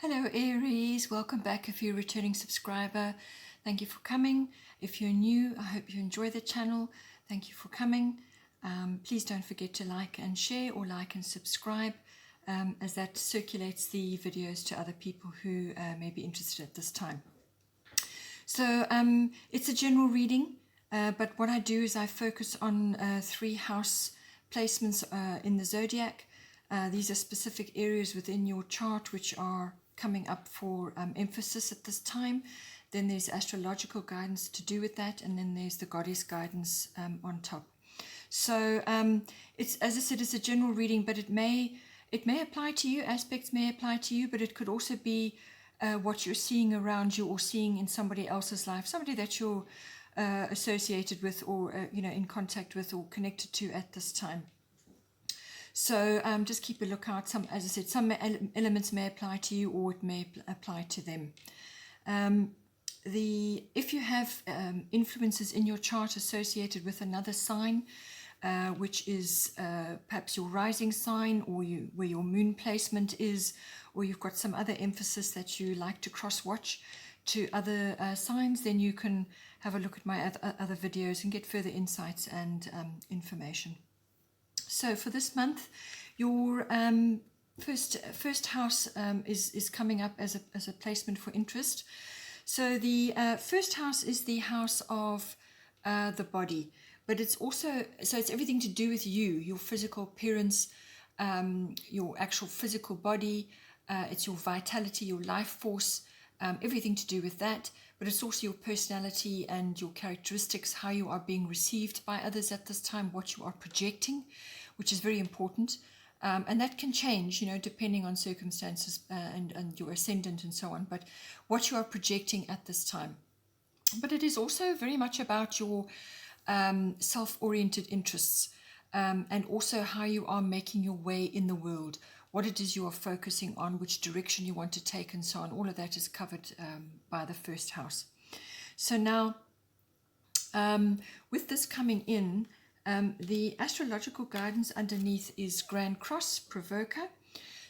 Hello Aries, welcome back if you're a returning subscriber. Thank you for coming. If you're new, I hope you enjoy the channel. Thank you for coming. Please don't forget to like and share or like and subscribe as that circulates the videos to other people who may be interested at this time. So it's a general reading, but what I do is I focus on 3 house placements in the zodiac. These are specific areas within your chart which are coming up for emphasis at this time. Then there's astrological guidance to do with that, and then there's the goddess guidance on top. So it's, as I said, it's a general reading, but it may apply to you. Aspects may apply to you, but it could also be what you're seeing around you or seeing in somebody else's life, somebody that you're associated with or in contact with or connected to at this time. So just keep a lookout. As I said, some elements may apply to you or it may apply to them. If you have influences in your chart associated with another sign, which is perhaps your rising sign or where your moon placement is, or you've got some other emphasis that you like to cross-watch to other signs, then you can have a look at my other videos and get further insights and information. So for this month, your first house is coming up as a placement for interest. So the first house is the house of the body, but it's also, so it's everything to do with you, your physical appearance, your actual physical body. It's your vitality, your life force, everything to do with that. But it's also your personality and your characteristics, how you are being received by others at this time, what you are projecting, which is very important. And that can change, depending on circumstances and your ascendant and so on, but what you are projecting at this time. But it is also very much about your self-oriented interests and also how you are making your way in the world, what it is you are focusing on, which direction you want to take and so on. All of that is covered by the first house. So now, with this coming in, the astrological guidance underneath is Grand Cross, Provoker.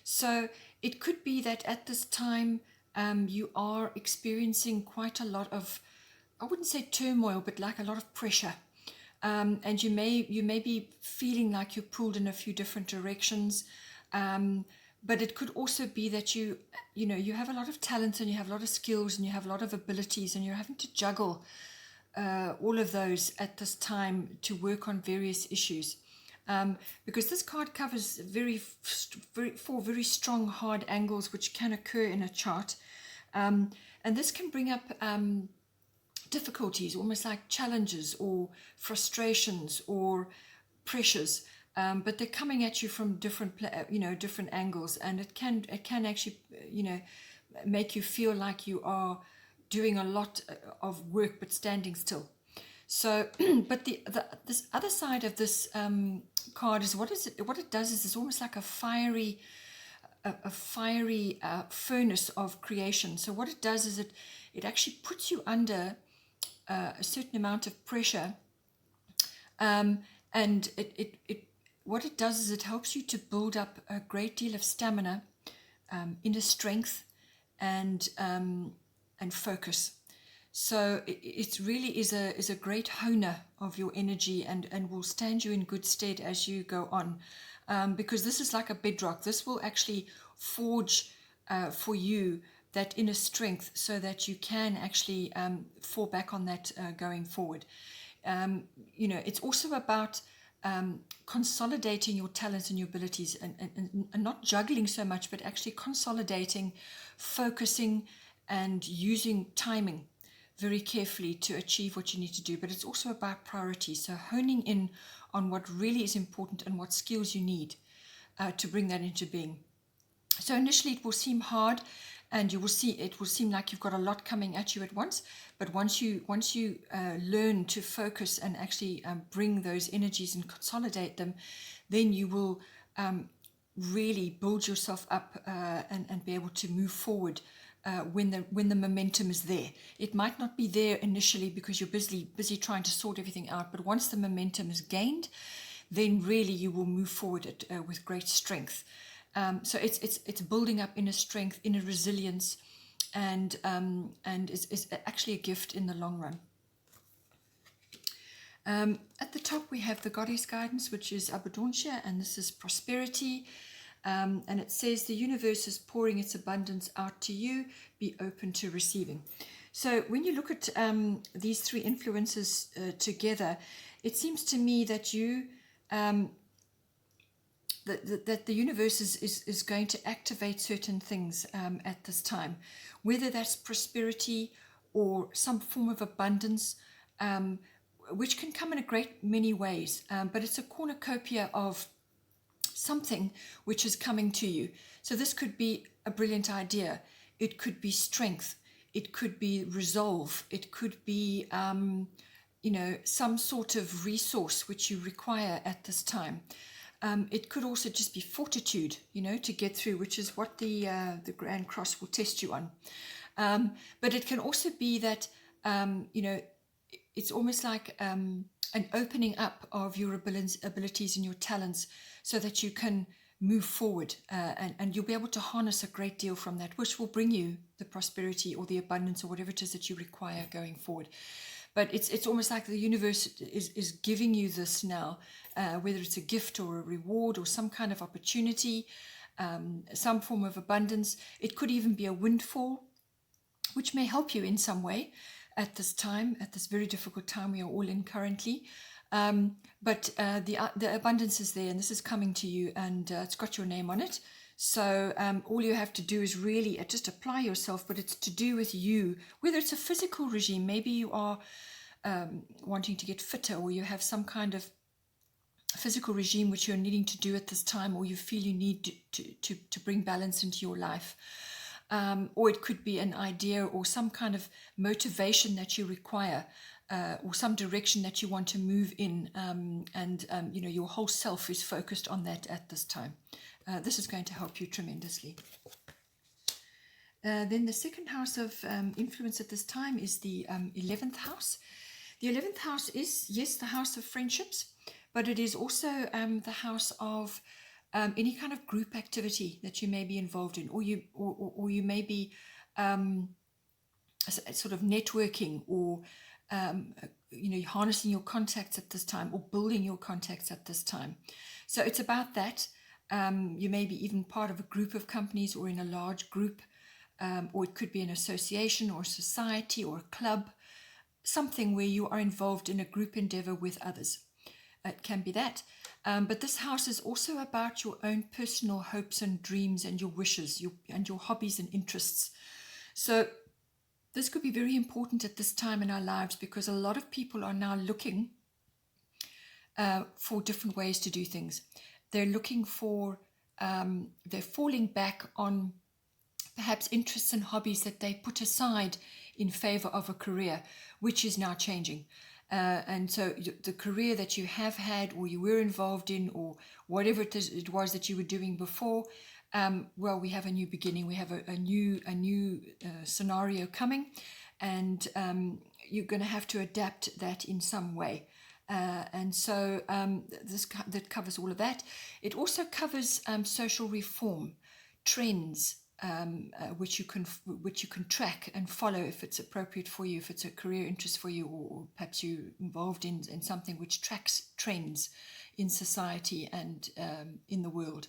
So it could be that at this time you are experiencing quite a lot of, I wouldn't say turmoil, but like a lot of pressure. And you may be feeling like you're pulled in a few different directions. But it could also be that you have a lot of talent and you have a lot of skills and you have a lot of abilities and you're having to juggle all of those at this time to work on various issues. Because this card covers four very strong, hard angles which can occur in a chart. And this can bring up difficulties, almost like challenges or frustrations or pressures. But they're coming at you from different angles, and it can actually, make you feel like you are doing a lot of work but standing still. So, but this other side of this card is what it does is it's almost like a fiery furnace of creation. So what it does is it actually puts you under a certain amount of pressure, and what it does is it helps you to build up a great deal of stamina, inner strength, and focus. So it really is a great honer of your energy and will stand you in good stead as you go on, because this is like a bedrock. This will actually forge for you that inner strength so that you can actually fall back on that going forward. It's also about consolidating your talents and your abilities and not juggling so much, but actually consolidating, focusing, and using timing very carefully to achieve what you need to do. But it's also about priority, so honing in on what really is important and what skills you need to bring that into being. So initially it will seem hard, and it will seem like you've got a lot coming at you at once. But once you learn to focus and actually bring those energies and consolidate them, then you will really build yourself up and be able to move forward when the momentum is there. It might not be there initially because you're busy trying to sort everything out, but once the momentum is gained, then really you will move forward with great strength. So it's building up inner strength, inner resilience, and is actually a gift in the long run. At the top we have the goddess guidance, which is Abundancia, and this is prosperity. And it says the universe is pouring its abundance out to you. Be open to receiving. So when you look at these three influences together, it seems to me that that the universe is going to activate certain things at this time, whether that's prosperity or some form of abundance, which can come in a great many ways, but it's a cornucopia of something which is coming to you. So this could be a brilliant idea, it could be strength, it could be resolve, it could be some sort of resource which you require at this time. It could also just be fortitude, to get through, which is what the Grand Cross will test you on. But it can also be that, it's almost like an opening up of your abilities and your talents so that you can move forward, and you'll be able to harness a great deal from that, which will bring you the prosperity or the abundance or whatever it is that you require going forward. But it's almost like the universe is giving you this now, whether it's a gift or a reward or some kind of opportunity, some form of abundance. It could even be a windfall, which may help you in some way at this time, at this very difficult time we are all in currently. But the abundance is there, and this is coming to you, and it's got your name on it. So all you have to do is really just apply yourself, but it's to do with you, whether it's a physical regime, maybe you are wanting to get fitter, or you have some kind of physical regime which you're needing to do at this time, or you feel you need to bring balance into your life. Or it could be an idea or some kind of motivation that you require, or some direction that you want to move in, and your whole self is focused on that at this time. This is going to help you tremendously. Then the second house of influence at this time is the 11th house. The 11th house is, yes, the house of friendships, but it is also the house of any kind of group activity that you may be involved in, or you may be sort of networking, or harnessing your contacts at this time, or building your contacts at this time. So it's about that. You may be even part of a group of companies, or in a large group, or it could be an association or a society or a club, something where you are involved in a group endeavor with others. It can be that. But this house is also about your own personal hopes and dreams and your wishes, and your hobbies and interests. So this could be very important at this time in our lives, because a lot of people are now looking for different ways to do things. They're looking for, they're falling back on perhaps interests and hobbies that they put aside in favor of a career, which is now changing. And so the career that you have had, or you were involved in, or whatever it was that you were doing before, well, we have a new beginning. We have a new scenario coming, and you're going to have to adapt that in some way. And so that covers all of that. It also covers social reform, trends, which you can track and follow if it's appropriate for you, if it's a career interest for you, or perhaps you're involved in something which tracks trends in society and in the world.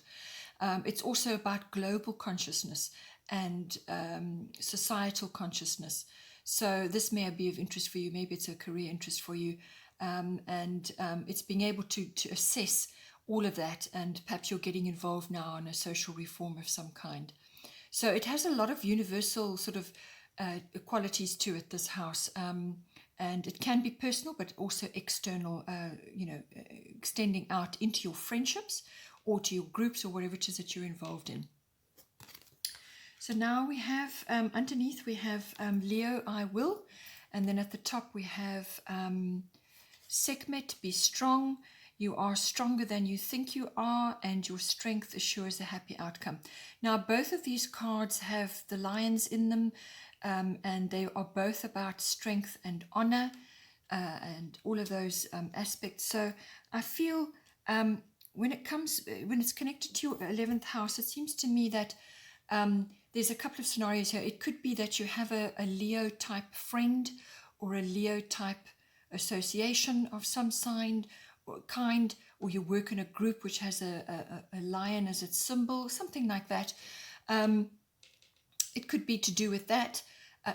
It's also about global consciousness and societal consciousness. So this may be of interest for you. Maybe it's a career interest for you, and it's being able to assess all of that, and perhaps you're getting involved now in a social reform of some kind. So it has a lot of universal sort of qualities to it, this house, and it can be personal, but also external, extending out into your friendships or to your groups or whatever it is that you're involved in. So now we have, underneath we have Leo, I will, and then at the top we have Sekhmet, be strong. You are stronger than you think you are, and your strength assures a happy outcome. Now, both of these cards have the lions in them, and they are both about strength and honor, and all of those aspects. So I feel when it's connected to your 11th house, it seems to me that there's a couple of scenarios here. It could be that you have a Leo type friend or a Leo type association of some kind, or you work in a group which has a lion as its symbol, something like that. It could be to do with that.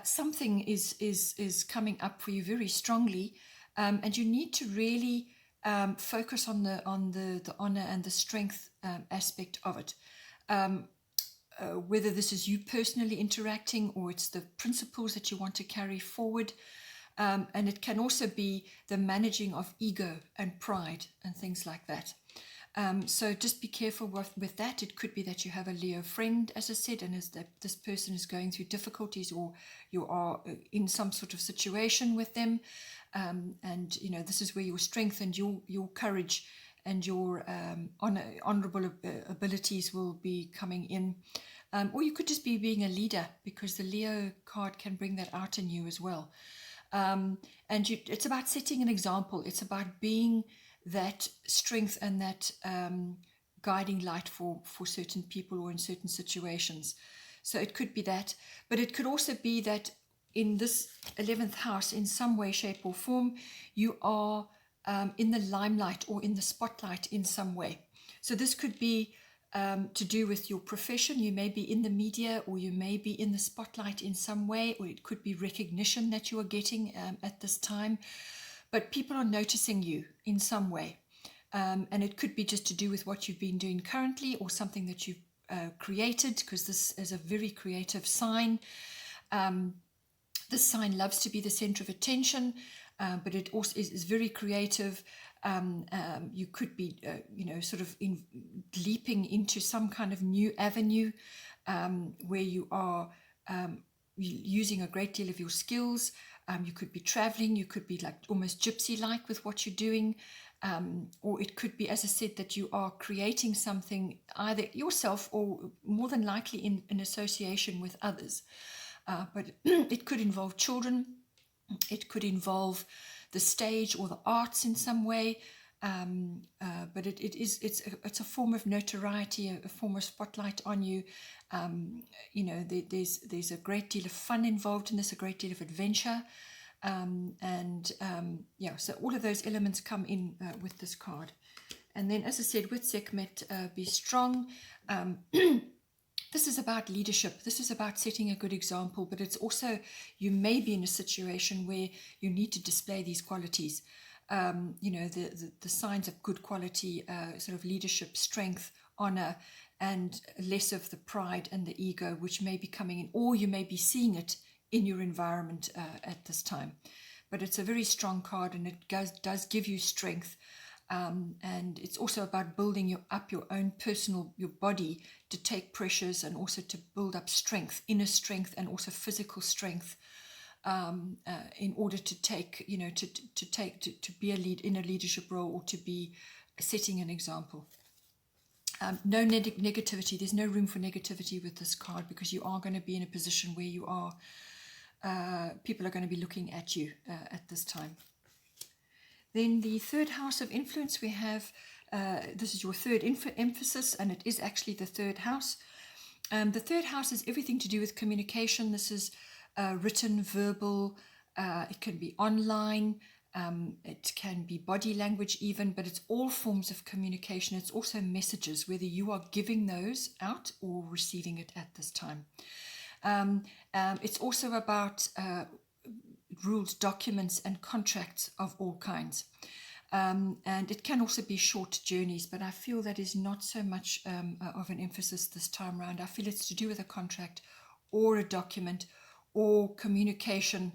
Something is coming up for you very strongly, and you need to really focus on the honor and the strength aspect of it. Whether this is you personally interacting or it's the principles that you want to carry forward. And it can also be the managing of ego and pride and things like that. So just be careful with that. It could be that you have a Leo friend, as I said, and as that this person is going through difficulties, or you are in some sort of situation with them. And, you know, this is where your strength and your courage and your honorable abilities will be coming in. Or you could just be being a leader, because the Leo card can bring that out in you as well. And it's about setting an example. It's about being that strength and that guiding light for certain people or in certain situations. So it could be that, but it could also be that in this 11th house, in some way, shape or form, you are in the limelight or in the spotlight in some way. So this could be to do with your profession. You may be in the media, or you may be in the spotlight in some way, or it could be recognition that you are getting at this time. But people are noticing you in some way. And it could be just to do with what you've been doing currently, or something that you've created, because this is a very creative sign. This sign loves to be the center of attention, but it also is very creative. You could be, sort of leaping into some kind of new avenue where you are using a great deal of your skills. You could be traveling, you could be like almost gypsy-like with what you're doing, or it could be, as I said, that you are creating something either yourself or more than likely in association with others. But it could involve children, it could involve the stage or the arts in some way, but it's a form of notoriety, a form of spotlight on you. There's a great deal of fun involved in this, a great deal of adventure, so all of those elements come in with this card. And then, as I said, with Sekhmet, be strong. This is about leadership. This is about setting a good example, but it's also, you may be in a situation where you need to display these qualities. The signs of good quality, sort of leadership, strength, honor, and less of the pride and the ego, which may be coming in, or you may be seeing it in your environment at this time. But it's a very strong card, and it does give you strength. And it's also about building up your own your body to take pressures, and also to build up strength, inner strength, and also physical strength, in order to take, to be in a leadership role, or to be setting an example. No negativity. There's no room for negativity with this card, because you are going to be in a position where you are, people are going to be looking at you at this time. Then the third house of influence, we have, this is your third emphasis, and it is actually the third house. The third house is everything to do with communication. This is written, verbal, it can be online, it can be body language even, but it's all forms of communication. It's also messages, whether you are giving those out or receiving it at this time. It's also about rules, documents, and contracts of all kinds. And it can also be short journeys, but I feel that is not so much of an emphasis this time around. I feel it's to do with a contract or a document or communication,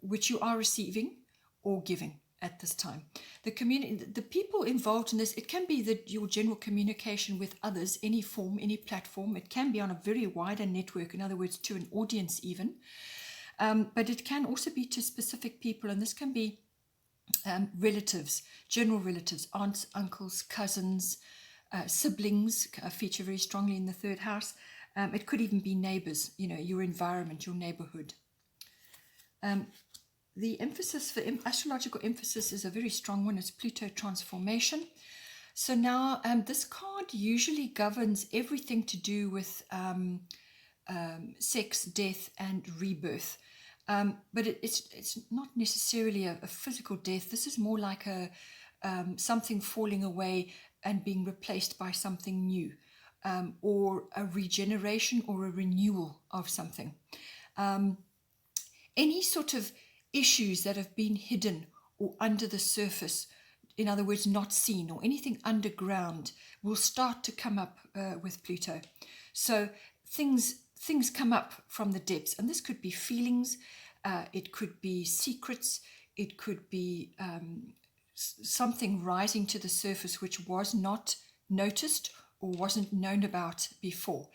which you are receiving or giving at this time. The people involved in this, it can be your general communication with others, any form, any platform. It can be on a very wider network, in other words, to an audience even. But it can also be to specific people, and this can be relatives, general relatives, aunts, uncles, cousins, siblings feature very strongly in the third house. It could even be neighbors, your environment, your neighborhood. The emphasis for astrological emphasis is a very strong one. It's Pluto transformation. So now this card usually governs everything to do with sex, death, and rebirth. But it's not necessarily a physical death. This is more like a something falling away and being replaced by something new, or a regeneration or a renewal of something. Any sort of issues that have been hidden or under the surface, in other words, not seen, or anything underground, will start to come up with Pluto. So things come up from the depths, and this could be feelings, it could be secrets, it could be something rising to the surface which was not noticed or wasn't known about before.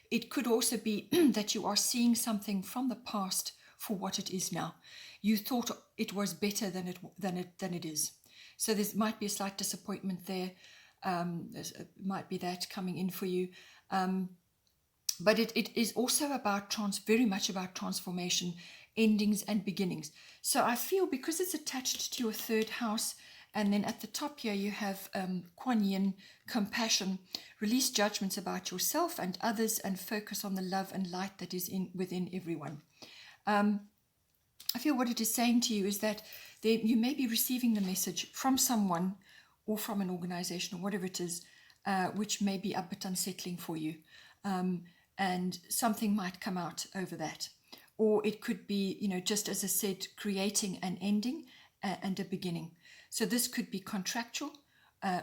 It could also be that you are seeing something from the past for what it is now. You thought it was better than it is. So there might be a slight disappointment there. It might be that coming in for you. But it is also about very much about transformation, endings and beginnings. So I feel because it's attached to your third house, and then at the top here you have Kuan Yin, compassion, release judgments about yourself and others, and focus on the love and light that is within everyone. I feel what it is saying to you is that you may be receiving the message from someone or from an organization or whatever it is, which may be a bit unsettling for you. And something might come out over that. Or it could be, just as I said, creating an ending and a beginning. So this could be contractual,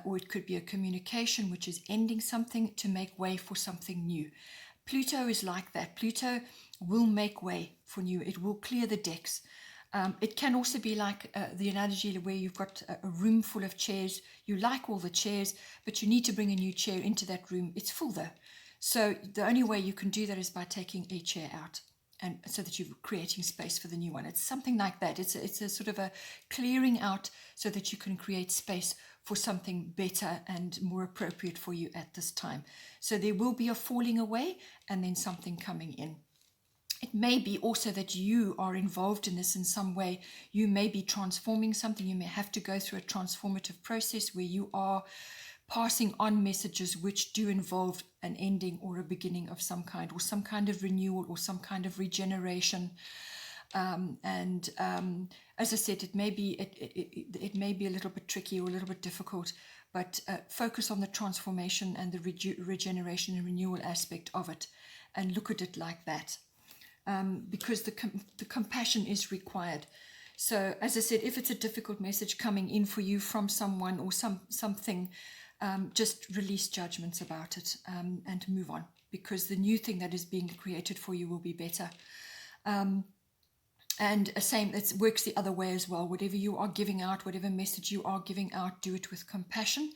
or it could be a communication which is ending something to make way for something new. Pluto is like that. Pluto will make way for new. It will clear the decks. It can also be like the analogy where you've got a room full of chairs. You like all the chairs, but you need to bring a new chair into that room. It's full though. So the only way you can do that is by taking a chair out, and so that you're creating space for the new one. It's something like that. It's a sort of a clearing out so that you can create space for something better and more appropriate for you at this time. So there will be a falling away and then something coming in. It may be also that you are involved in this in some way. You may be transforming something. You may have to go through a transformative process where you are passing on messages which do involve an ending or a beginning of some kind, or some kind of renewal or some kind of regeneration. As I said, it may be a little bit tricky or a little bit difficult, but focus on the transformation and the regeneration and renewal aspect of it, and look at it like that, because the compassion is required. So as I said, if it's a difficult message coming in for you from someone or something, just release judgments about it, and move on, because the new thing that is being created for you will be better. And same, it works the other way as well. Whatever you are giving out, whatever message you are giving out, do it with compassion,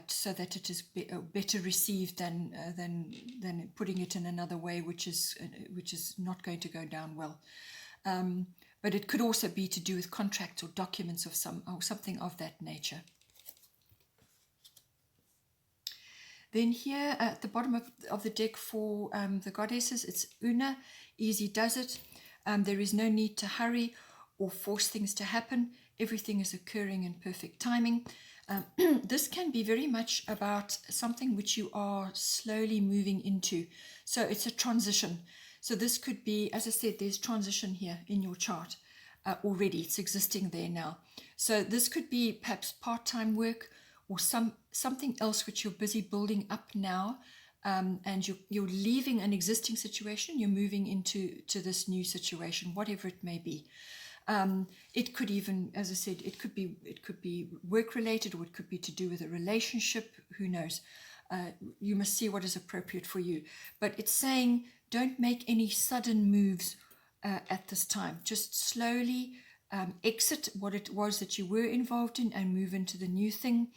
so that it is better received than putting it in another way, which is not going to go down well. But it could also be to do with contracts or documents or something of that nature. Then here at the bottom of the deck for the goddesses, it's Una, easy does it. There is no need to hurry or force things to happen. Everything is occurring in perfect timing. This can be very much about something which you are slowly moving into. So it's a transition. So this could be, as I said, there's transition here in your chart already. It's existing there now. So this could be perhaps part-time work, or something else which you're busy building up now, and you're leaving an existing situation, you're moving into this new situation, whatever it may be. It could even, as I said, it could be work related, or it could be to do with a relationship. Who knows? You must see what is appropriate for you. But it's saying don't make any sudden moves at this time. Just slowly exit what it was that you were involved in and move into the new thing.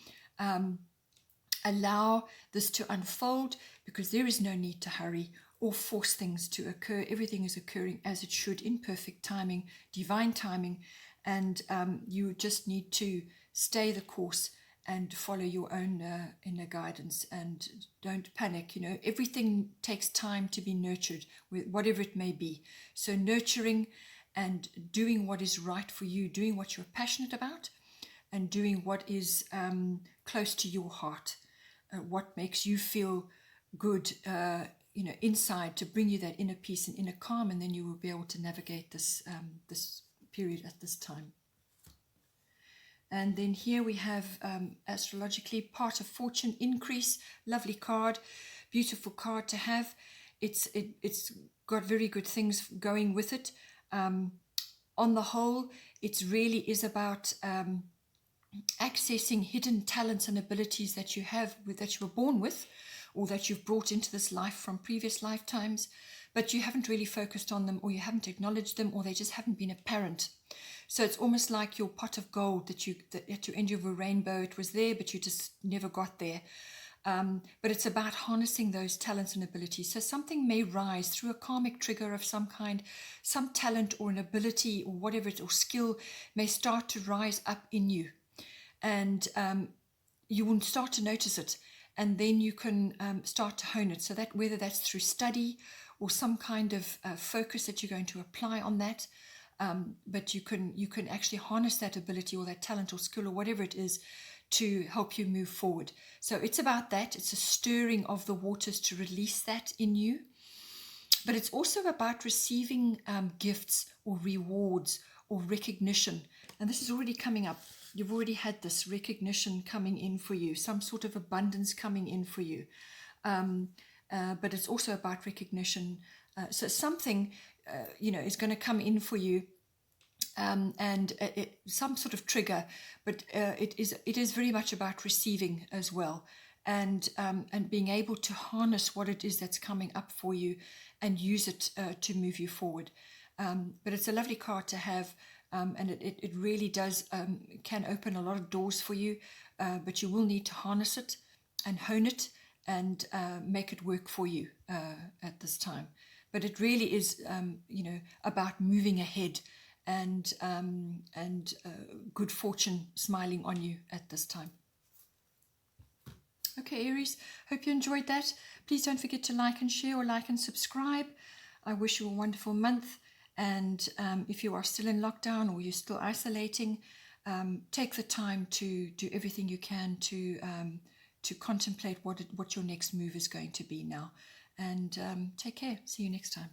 Allow this to unfold, because there is no need to hurry or force things to occur. Everything is occurring as it should, in perfect timing, divine timing, and you just need to stay the course and follow your own inner guidance, and don't panic. Everything takes time to be nurtured, with whatever it may be. So nurturing and doing what is right for you, doing what you're passionate about, and doing what is close to your heart, what makes you feel good, inside, to bring you that inner peace and inner calm, and then you will be able to navigate this period at this time. And then here we have astrologically part of fortune increase. Lovely card, beautiful card to have. It's got very good things going with it. On the whole, it really is about accessing hidden talents and abilities that you have, that you were born with, or that you've brought into this life from previous lifetimes, but you haven't really focused on them, or you haven't acknowledged them, or they just haven't been apparent. So it's almost like your pot of gold that at your end of a rainbow, it was there, but you just never got there. But it's about harnessing those talents and abilities. So something may rise through a karmic trigger of some kind, some talent or an ability or whatever or skill may start to rise up in you. And you will start to notice it, and then you can start to hone it. So that whether that's through study or some kind of focus that you're going to apply on that, but you can actually harness that ability or that talent or skill or whatever it is to help you move forward. So it's about that. It's a stirring of the waters to release that in you. But it's also about receiving gifts or rewards or recognition. And this is already coming up. You've already had this recognition coming in for you, some sort of abundance coming in for you. But it's also about recognition. So something, is going to come in for you, and some sort of trigger. But it is very much about receiving as well, and being able to harness what it is that's coming up for you and use it to move you forward. But it's a lovely card to have. And it really does can open a lot of doors for you, but you will need to harness it and hone it and make it work for you at this time. But it really is, about moving ahead and good fortune smiling on you at this time. Okay, Aries, hope you enjoyed that. Please don't forget to like and share, or like and subscribe. I wish you a wonderful month. And if you are still in lockdown or you're still isolating, take the time to do everything you can to contemplate what your next move is going to be now. And take care. See you next time.